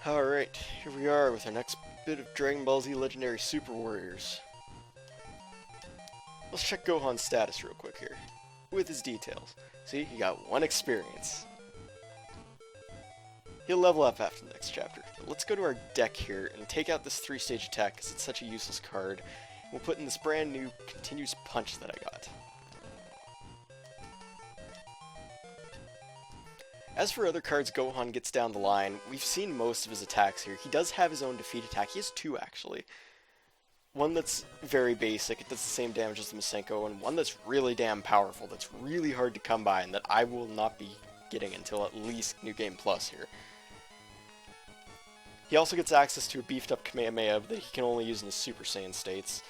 Alright, here we are with our next bit of Dragon Ball Z Legendary Super Warriors. Let's check Gohan's status real quick here, with his details. See, he got 1 experience. He'll level up after the next chapter. But let's go to our deck here and take out this 3-stage attack because it's such a useless card. We'll put in this brand new Continuous Punch that I got. As for other cards Gohan gets down the line, we've seen most of his attacks here. He does have his own defeat attack. He has 2 actually. One that's very basic, it does the same damage as the Masenko, and one that's really damn powerful, that's really hard to come by, and that I will not be getting until at least New Game Plus here. He also gets access to a beefed up Kamehameha that he can only use in his Super Saiyan states,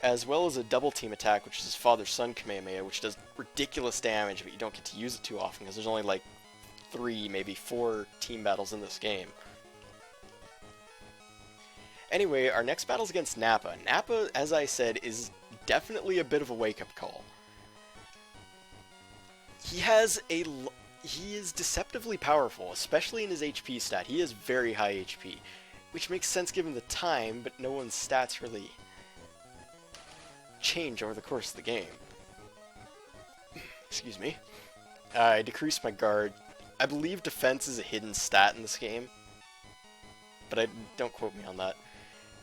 as well as a double team attack, which is his father-son Kamehameha, which does ridiculous damage, but you don't get to use it too often, because there's only like 3, maybe 4 team battles in this game. Anyway, our next battle's against Nappa. Nappa, as I said, is definitely a bit of a wake-up call. He is deceptively powerful, especially in his HP stat. He has very high HP, which makes sense given the time, but no one's stats really change over the course of the game. Excuse me. I decreased my guard. I believe defense is a hidden stat in this game, but don't quote me on that.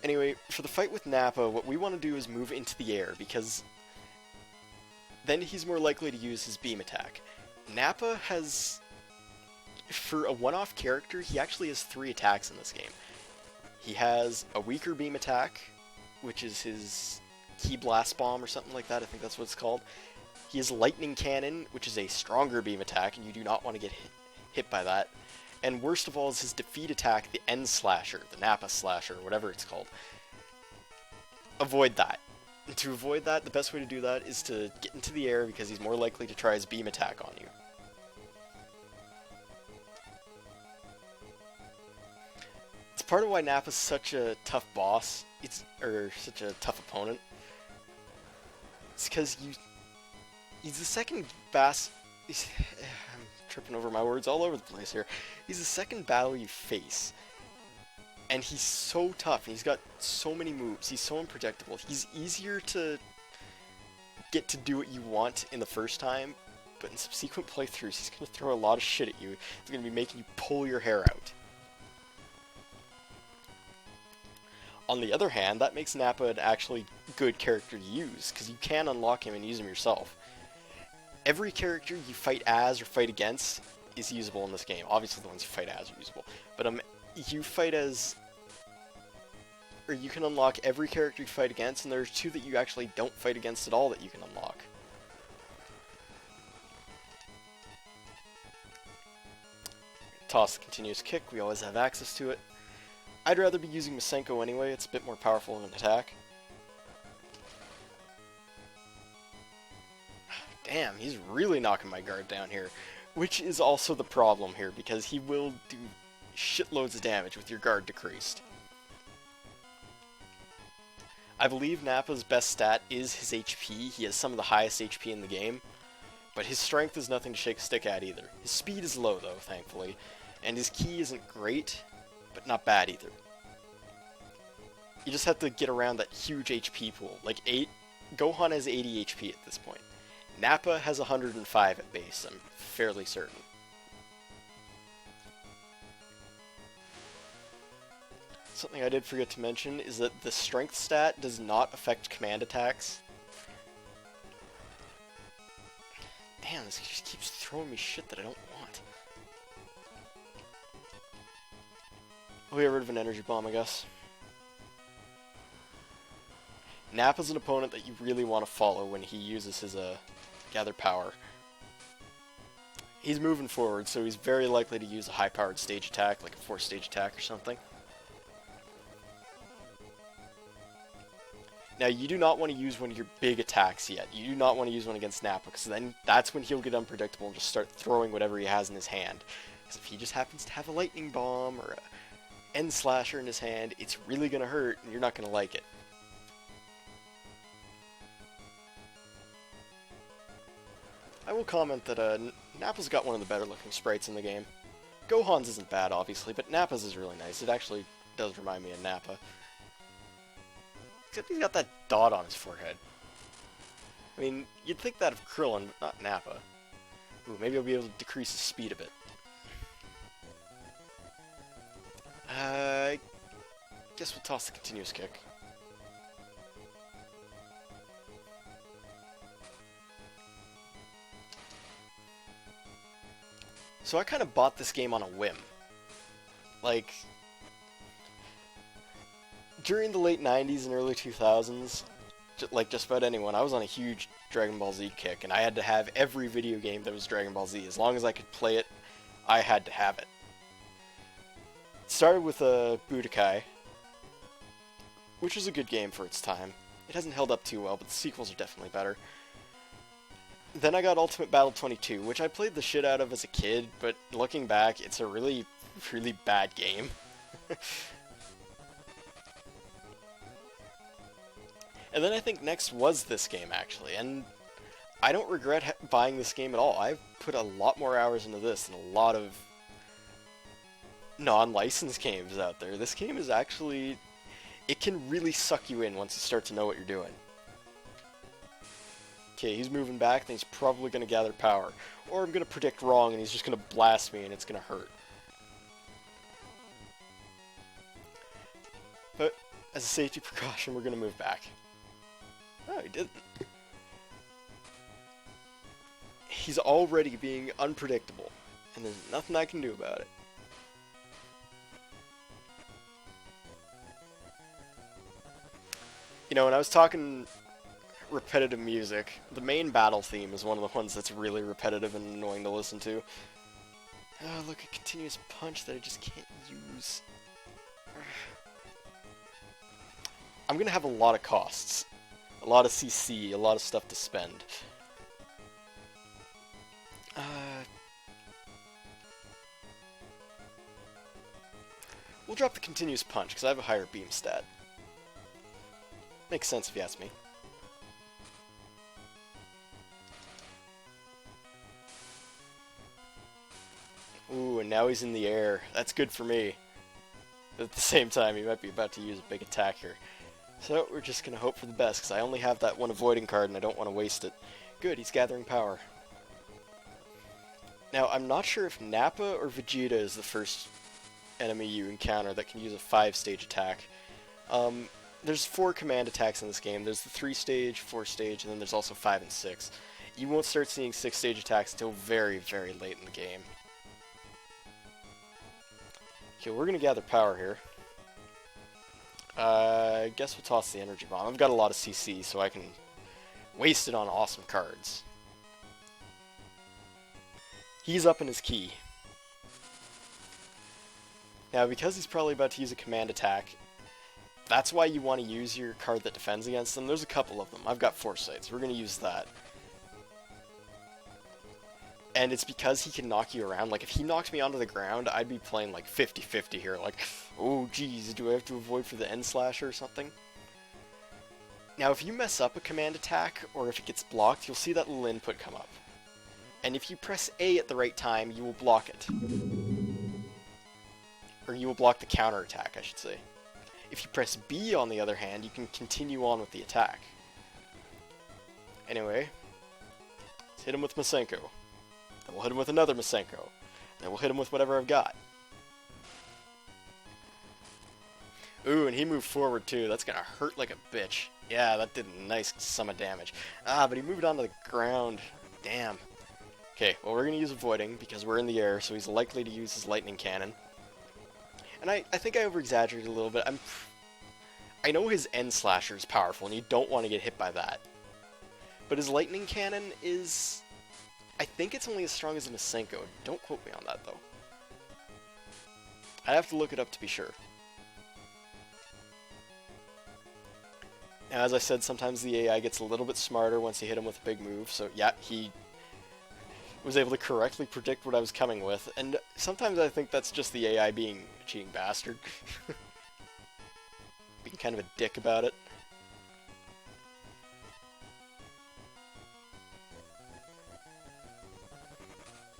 Anyway, for the fight with Nappa, what we want to do is move into the air, because then he's more likely to use his beam attack. Nappa has, for a one-off character, he actually has 3 attacks in this game. He has a weaker beam attack, which is his Ki Blast Bomb or something like that, I think that's what it's called. He has Lightning Cannon, which is a stronger beam attack, and you do not want to get hit by that. And worst of all is his defeat attack, the End Slasher, the Nappa Slasher, whatever it's called. Avoid that. And to avoid that, the best way to do that is to get into the air because he's more likely to try his beam attack on you. It's part of why Nappa's such a tough boss, or such a tough opponent. It's because he's the second I'm tripping over my words all over the place here. He's the second battle you face. And he's so tough, and he's got so many moves. He's so unpredictable. He's easier to get to do what you want in the first time, but in subsequent playthroughs, he's going to throw a lot of shit at you. He's going to be making you pull your hair out. On the other hand, that makes Nappa an actually good character to use, because you can unlock him and use him yourself. Every character you fight as or fight against is usable in this game. Obviously the ones you fight as are usable. But you fight as, or you can unlock every character you fight against, and there's 2 that you actually don't fight against at all that you can unlock. Toss the continuous kick, we always have access to it. I'd rather be using Masenko anyway, it's a bit more powerful in an attack. Damn, he's really knocking my guard down here. Which is also the problem here, because he will do shitloads of damage with your guard decreased. I believe Nappa's best stat is his HP. He has some of the highest HP in the game. But his strength is nothing to shake a stick at either. His speed is low though, thankfully. And his ki isn't great, but not bad either. You just have to get around that huge HP pool. Like Gohan has 80 HP at this point. Nappa has 105 at base, I'm fairly certain. Something I did forget to mention is that the strength stat does not affect command attacks. Damn, this just keeps throwing me shit that I don't want. I'll get rid of an energy bomb, I guess. Nappa's an opponent that you really want to follow when he uses his gather power. He's moving forward, so he's very likely to use a high-powered stage attack, like a 4-stage attack or something. Now, you do not want to use one of your big attacks yet. You do not want to use one against Nappa, because then that's when he'll get unpredictable and just start throwing whatever he has in his hand. Because if he just happens to have a lightning bomb or a End Slasher in his hand, it's really going to hurt, and you're not going to like it. I will comment that Nappa's got one of the better looking sprites in the game. Gohan's isn't bad, obviously, but Nappa's is really nice. It actually does remind me of Nappa. Except he's got that dot on his forehead. I mean, you'd think that of Krillin, but not Nappa. Ooh, maybe I'll be able to decrease his speed a bit. I guess we'll toss the continuous kick. So I kind of bought this game on a whim. Like, during the late 90s and early 2000s, like just about anyone, I was on a huge Dragon Ball Z kick, and I had to have every video game that was Dragon Ball Z. As long as I could play it, I had to have it. It started with Budokai, which was a good game for its time. It hasn't held up too well, but the sequels are definitely better. Then I got Ultimate Battle 22, which I played the shit out of as a kid, but looking back, it's a really, really bad game. And then I think next was this game, actually, and I don't regret buying this game at all. I've put a lot more hours into this than a lot of non-licensed games out there. This game is actually... it can really suck you in once you start to know what you're doing. Okay, he's moving back, and he's probably going to gather power. Or I'm going to predict wrong, and he's just going to blast me, and it's going to hurt. But, as a safety precaution, we're going to move back. Oh, he didn't. He's already being unpredictable, and there's nothing I can do about it. You know, when I was talking repetitive music, the main battle theme is one of the ones that's really repetitive and annoying to listen to. Oh, look, a continuous punch that I just can't use. I'm gonna have a lot of costs. A lot of CC, a lot of stuff to spend. We'll drop the continuous punch, because I have a higher beam stat. Makes sense if you ask me. Ooh, and now he's in the air. That's good for me. But at the same time, he might be about to use a big attack here. So we're just going to hope for the best, because I only have that one avoiding card and I don't want to waste it. Good, he's gathering power. Now, I'm not sure if Nappa or Vegeta is the first enemy you encounter that can use a 5-stage attack. There's 4 command attacks in this game. There's the 3-stage, 4-stage, and then there's also 5 and 6. You won't start seeing 6-stage attacks until very, very late in the game. Okay, we're going to gather power here. I guess we'll toss the energy bomb. I've got a lot of CC, so I can waste it on awesome cards. He's up in his key. Now, because he's probably about to use a command attack, that's why you want to use your card that defends against them. There's a couple of them. I've got Foresight, so we're going to use that. And it's because he can knock you around. Like, if he knocked me onto the ground, I'd be playing like 50-50 here. Like, oh geez, do I have to avoid for the end slasher or something? Now, if you mess up a command attack, or if it gets blocked, you'll see that little input come up. And if you press A at the right time, you will block it. Or you will block the counter attack, I should say. If you press B, on the other hand, you can continue on with the attack. Anyway, let's hit him with Masenko. Then we'll hit him with another Masenko. Then we'll hit him with whatever I've got. Ooh, and he moved forward too. That's gonna hurt like a bitch. Yeah, that did a nice sum of damage. Ah, but he moved onto the ground. Damn. Okay, well we're gonna use avoiding because we're in the air, so he's likely to use his lightning cannon. And I think I over-exaggerated a little bit. I know his end slasher is powerful, and you don't want to get hit by that. But his lightning cannon is... I think it's only as strong as a Masenko. Don't quote me on that, though. I'd have to look it up to be sure. Now, as I said, sometimes the AI gets a little bit smarter once you hit him with a big move, so yeah, he was able to correctly predict what I was coming with, and sometimes I think that's just the AI being a cheating bastard. Being kind of a dick about it.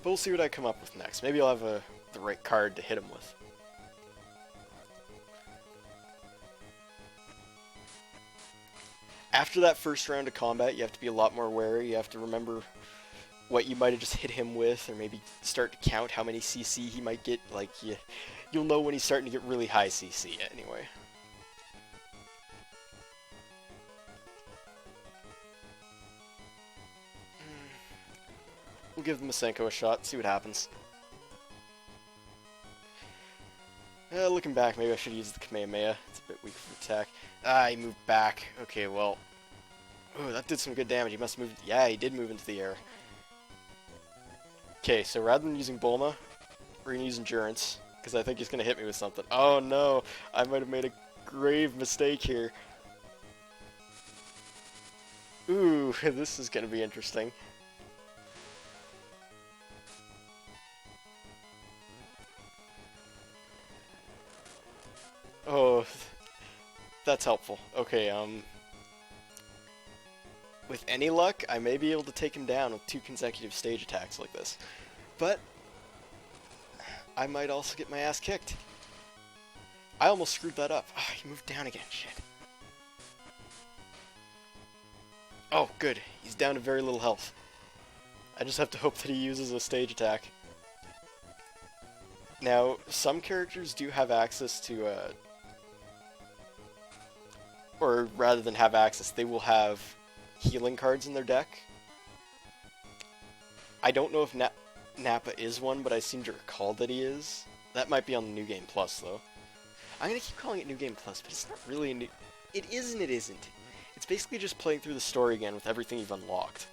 But we'll see what I come up with next. Maybe I'll have the the right card to hit him with. After that first round of combat, you have to be a lot more wary. You have to remember what you might have just hit him with, or maybe start to count how many CC he might get. Like, you'll know when he's starting to get really high CC anyway. We'll give the Masenko a shot, see what happens. Looking back, maybe I should use the Kamehameha. It's a bit weak for attack. Ah, he moved back. Okay, well... Oh, that did some good damage. He must have moved... Yeah, he did move into the air. Okay, so rather than using Bulma, we're going to use Endurance, because I think he's going to hit me with something. Oh no, I might have made a grave mistake here. Ooh, this is going to be interesting. Oh, that's helpful. Okay, with any luck, I may be able to take him down with 2 consecutive stage attacks like this. But I might also get my ass kicked. I almost screwed that up. Ah, he moved down again. Shit. Oh, good. He's down to very little health. I just have to hope that he uses a stage attack. Now, some characters do have access to, or rather than have access, they will have healing cards in their deck. I don't know if Nappa is one, but I seem to recall that he is. That might be on the New Game Plus, though. I'm gonna keep calling it New Game Plus, but it's not really a new... It is and it isn't. It's basically just playing through the story again with everything you've unlocked.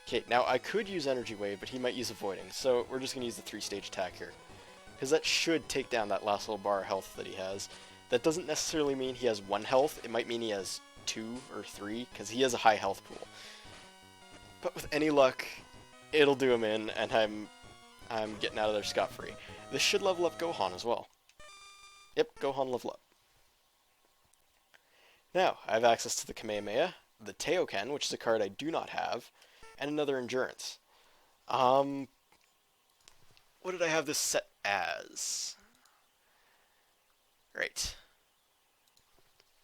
Okay, now I could use Energy Wave, but he might use Avoiding, so we're just gonna use the 3-stage attack here. Because that should take down that last little bar of health that he has. That doesn't necessarily mean he has 1 health, it might mean he has 2 or 3, because he has a high health pool. But with any luck, it'll do him in, and I'm getting out of there scot-free. This should level up Gohan as well. Yep, Gohan level up. Now, I have access to the Kamehameha, the Teoken, which is a card I do not have, and another Endurance. What did I have this set as? Right.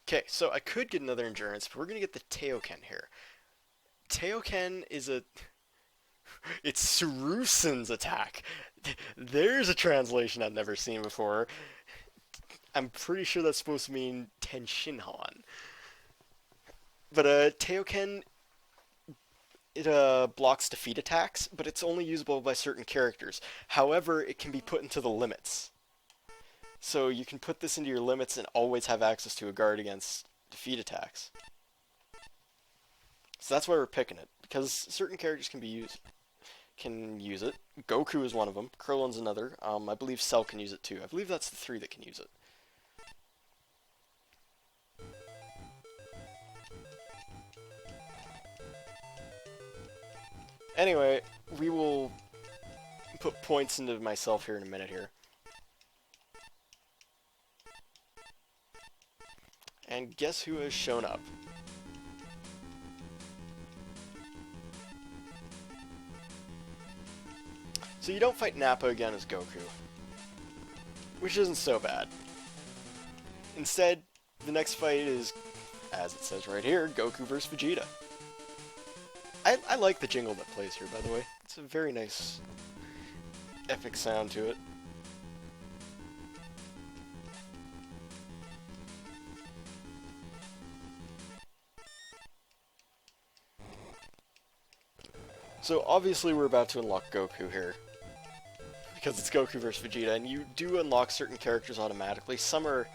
Okay, so I could get another Endurance, but we're going to get the Teoken here. Teoken is a... It's Surusen's attack. There's a translation I've never seen before. I'm pretty sure that's supposed to mean Tenshinhan. But Teoken, it blocks defeat attacks, but it's only usable by certain characters. However, it can be put into the limits. So you can put this into your limits and always have access to a guard against defeat attacks. So that's why we're picking it, because certain characters can use it. Goku is one of them. Krillin's another. I believe Cell can use it too. I believe that's the 3 that can use it. Anyway, we will put points into myself here in a minute here. And guess who has shown up? So you don't fight Nappa again as Goku, which isn't so bad. Instead, the next fight is, as it says right here, Goku vs. Vegeta. I like the jingle that plays here, by the way. It's a very nice, epic sound to it. So obviously we're about to unlock Goku here, because it's Goku vs. Vegeta, and you do unlock certain characters automatically. Some are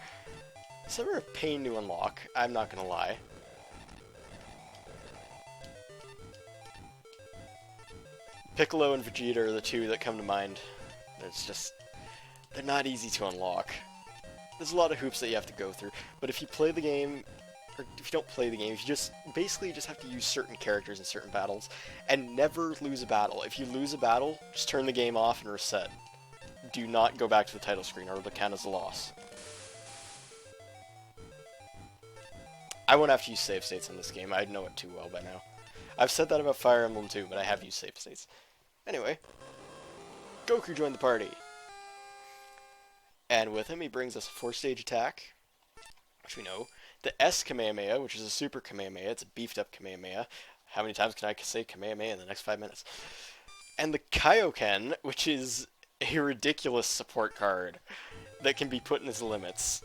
a pain to unlock, I'm not gonna lie. Piccolo and Vegeta are the 2 that come to mind. They're not easy to unlock. There's a lot of hoops that you have to go through, but if you play the game, or if you don't play the game, if you basically just have to use certain characters in certain battles, and never lose a battle. If you lose a battle, just turn the game off and reset. Do not go back to the title screen, or it'll count as a loss. I won't have to use save states in this game, I know it too well by now. I've said that about Fire Emblem too, but I have used save states. Anyway, Goku joined the party. And with him, he brings us a 4-stage attack, which we know. The S Kamehameha, which is a super Kamehameha. It's a beefed up Kamehameha. How many times can I say Kamehameha in the next 5 minutes? And the Kaioken, which is a ridiculous support card that can be put in his limits.